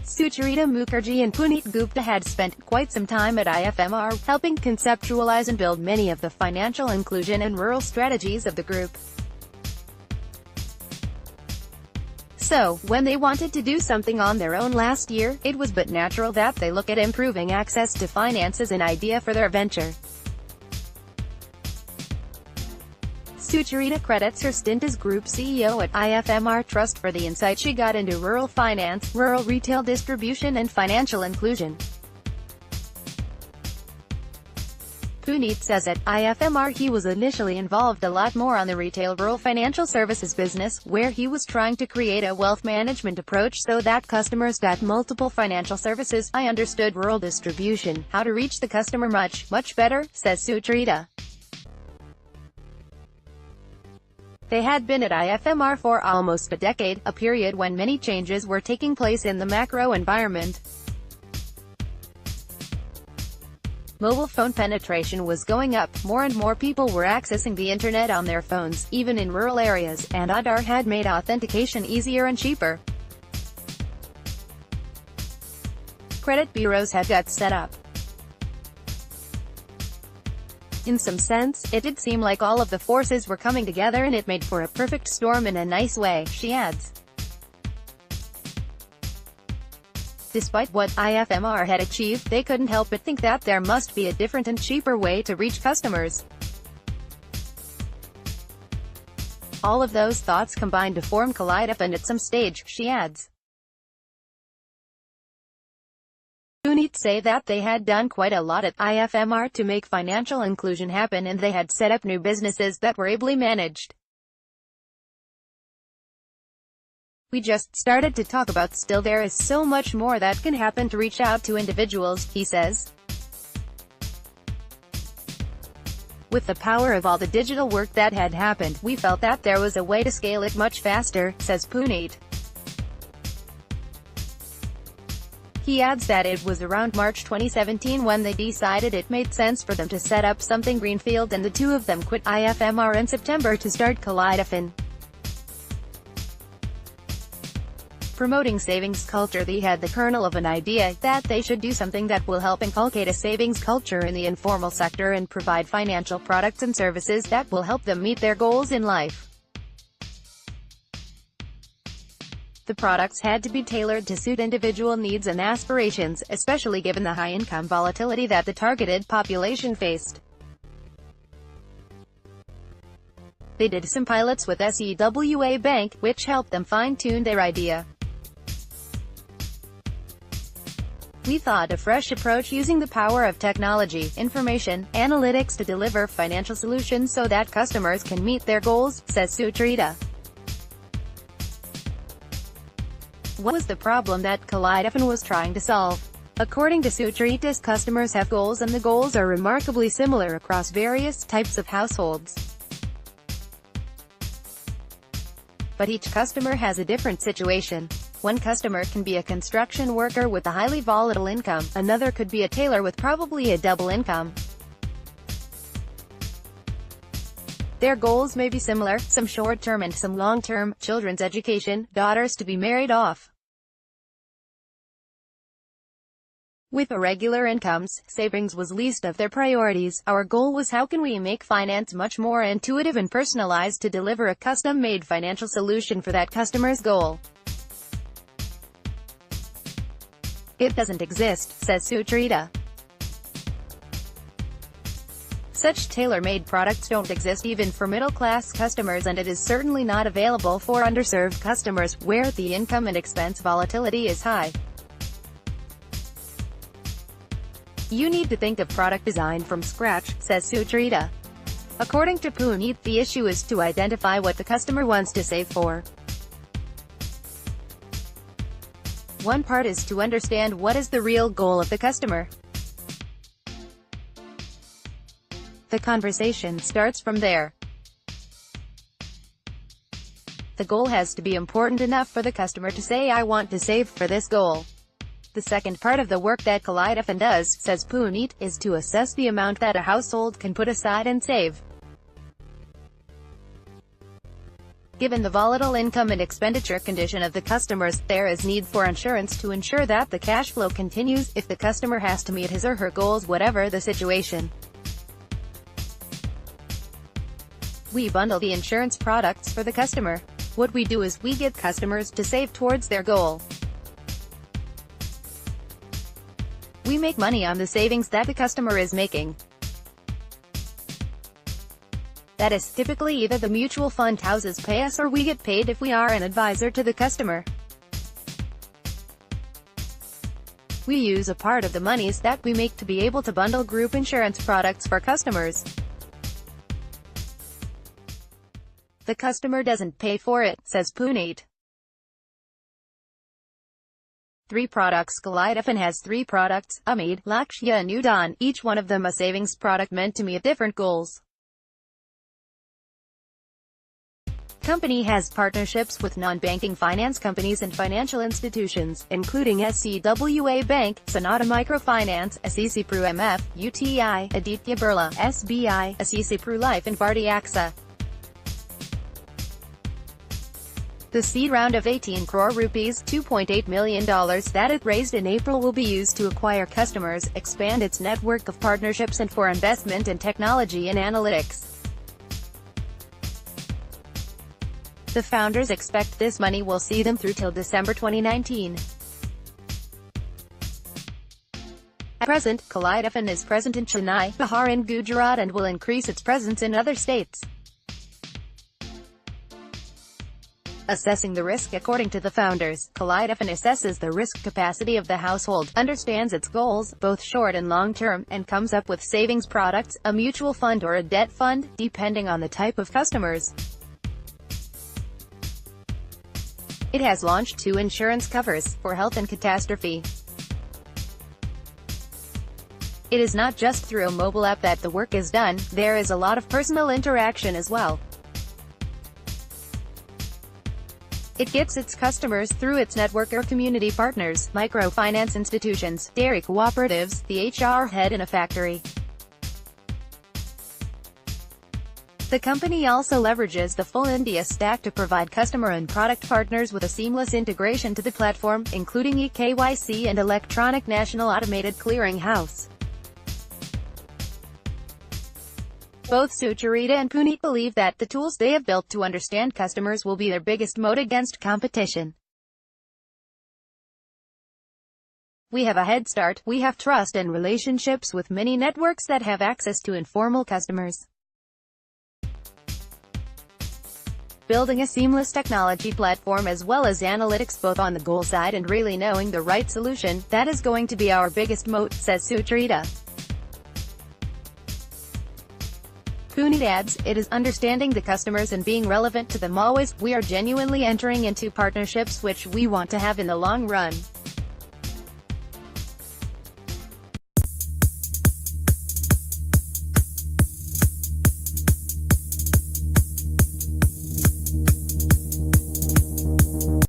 Sucharita, Mukherjee and Puneet Gupta had spent quite some time at IFMR, helping conceptualize and build many of the financial inclusion and rural strategies of the group. So, when they wanted to do something on their own last year, it was but natural that they look at improving access to finance as an idea for their venture. Sucharita credits her stint as Group CEO at IFMR Trust for the insight she got into rural finance, rural retail distribution and financial inclusion. Puneet says at IFMR he was initially involved a lot more on the retail rural financial services business, where he was trying to create a wealth management approach so that customers got multiple financial services. I understood rural distribution, how to reach the customer much better, says Sucharita. They had been at IFMR for almost a decade, a period when many changes were taking place in the macro environment. Mobile phone penetration was going up, more and more people were accessing the internet on their phones, even in rural areas, and Aadhaar had made authentication easier and cheaper. Credit bureaus had got set up. In some sense, it did seem like all of the forces were coming together and it made for a perfect storm in a nice way, she adds. Despite what IFMR had achieved, they couldn't help but think that there must be a different and cheaper way to reach customers. All of those thoughts combined to form Kaleidofon at some stage, she adds. Puneet say that they had done quite a lot at IFMR to make financial inclusion happen and they had set up new businesses that were ably managed. We just started to talk about. Still there is so much more that can happen to reach out to individuals, he says. With the power of all the digital work that had happened, we felt that there was a way to scale it much faster, says Puneet. He adds that it was around March 2017 when they decided it made sense for them to set up something greenfield, and the two of them quit IFMR in September to start Kaleidofon. Promoting savings culture, they had the kernel of an idea that they should do something that will help inculcate a savings culture in the informal sector and provide financial products and services that will help them meet their goals in life. The products had to be tailored to suit individual needs and aspirations, especially given the high income volatility that the targeted population faced. They did some pilots with SEWA Bank, which helped them fine-tune their idea. We thought a fresh approach using the power of technology, information, analytics to deliver financial solutions so that customers can meet their goals, says Sucharita. What was the problem that Kaleidofon was trying to solve? According to Sucharita's, customers have goals and the goals are remarkably similar across various types of households. But each customer has a different situation. One customer can be a construction worker with a highly volatile income, another could be a tailor with probably a double income. Their goals may be similar, some short-term and some long-term: children's education, daughters to be married off. With irregular incomes, savings was least of their priorities. Our goal was how can we make finance much more intuitive and personalized to deliver a custom-made financial solution for that customer's goal. It doesn't exist, says Sucharita. Such tailor-made products don't exist even for middle-class customers, and it is certainly not available for underserved customers, where the income and expense volatility is high. You need to think of product design from scratch, says Sucharita. According to Puneet, the issue is to identify what the customer wants to save for. One part is to understand what is the real goal of the customer. The conversation starts from there. The goal has to be important enough for the customer to say, I want to save for this goal. The second part of the work that Kaleidofon does, says Puneet, is to assess the amount that a household can put aside and save. Given the volatile income and expenditure condition of the customers, there is need for insurance to ensure that the cash flow continues, if the customer has to meet his or her goals whatever the situation. We bundle the insurance products for the customer. What we do is we get customers to save towards their goal. We make money on the savings that the customer is making. That is typically either the mutual fund houses pay us or we get paid if we are an advisor to the customer. We use a part of the monies that we make to be able to bundle group insurance products for customers. The customer doesn't pay for it, says Puneet. 3 products. Collide often has 3 products, Umid, Lakshya and Udaan, each one of them a savings product meant to meet different goals. Company has partnerships with non-banking finance companies and financial institutions, including SCWA Bank, Sonata Microfinance, Assisi Pru MF, UTI, Aditya Birla, SBI, Assisi Pru Life and Bharti AXA. The seed round of 18 crore rupees $2.8 million that it raised in April will be used to acquire customers, expand its network of partnerships and for investment in technology and analytics. The founders expect this money will see them through till December 2019. At present, Collide often is present in Chennai, Bihar and Gujarat and will increase its presence in other states. Assessing the risk. According to the founders, Collide often assesses the risk capacity of the household, understands its goals, both short and long term, and comes up with savings products, a mutual fund or a debt fund, depending on the type of customers. It has launched 2 insurance covers, for health and catastrophe. It is not just through a mobile app that the work is done, there is a lot of personal interaction as well. It gets its customers through its network or community partners, microfinance institutions, dairy cooperatives, the HR head in a factory. The company also leverages the full India stack to provide customer and product partners with a seamless integration to the platform, including eKYC and Electronic National Automated Clearing House. Both Sucharita and Puneet believe that the tools they have built to understand customers will be their biggest moat against competition. We have a head start, we have trust and relationships with many networks that have access to informal customers. Building a seamless technology platform as well as analytics both on the goal side and really knowing the right solution, that is going to be our biggest moat, says Sucharita. Puneet adds, it is understanding the customers and being relevant to them always. We are genuinely entering into partnerships which we want to have in the long run.